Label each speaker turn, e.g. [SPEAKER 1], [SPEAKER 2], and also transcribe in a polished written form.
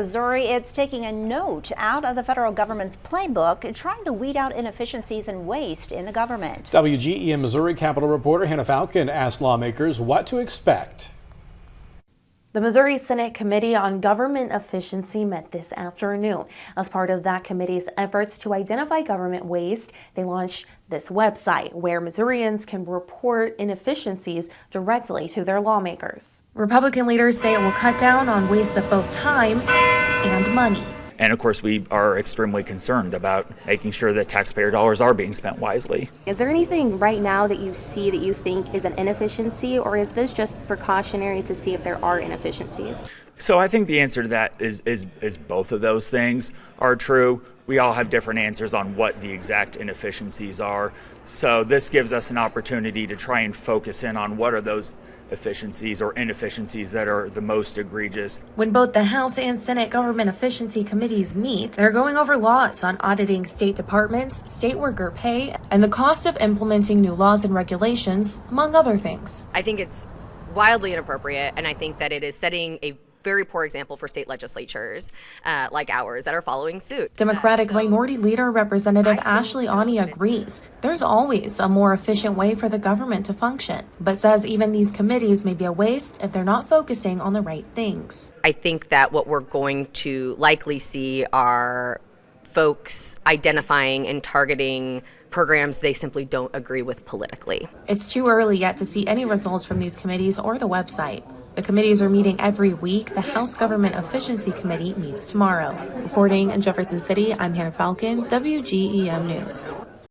[SPEAKER 1] Missouri, it's taking a note out of the federal government's playbook, trying to weed out inefficiencies and waste in the government.
[SPEAKER 2] WGEM Missouri Capitol reporter Hannah Falcon asked lawmakers what to expect.
[SPEAKER 3] The Missouri Senate Committee on Government Efficiency met this afternoon. As part of that committee's efforts to identify government waste, they launched this website where Missourians can report inefficiencies directly to their lawmakers. Republican leaders say it will cut down on waste of both time and money.
[SPEAKER 4] And of course, we are extremely concerned about making sure that taxpayer dollars are being spent wisely.
[SPEAKER 5] Is there anything right now that you see that you think is an inefficiency, or is this just precautionary to see if there are inefficiencies?
[SPEAKER 4] So I think the answer to that is both of those things are true. We all have different answers on what the exact inefficiencies are. So this gives us an opportunity to try and focus in on what are those efficiencies or inefficiencies that are the most egregious.
[SPEAKER 3] When both the House and Senate Government Efficiency Committees meet, they're going over laws on auditing state departments, state worker pay, and the cost of implementing new laws and regulations, among other things.
[SPEAKER 6] I think it's wildly inappropriate, and I think that it is setting a very poor example for state legislatures like ours that are following suit.
[SPEAKER 3] Democratic Minority Leader Representative Ashley Ani agrees there's always a more efficient way for the government to function, but says even these committees may be a waste if they're not focusing on the right things.
[SPEAKER 6] I think that what we're going to likely see are folks identifying and targeting programs they simply don't agree with politically.
[SPEAKER 3] It's too early yet to see any results from these committees or the website. The committees are meeting every week. The House Government Efficiency Committee meets tomorrow. Reporting in Jefferson City, I'm Hannah Falcon, WGEM News.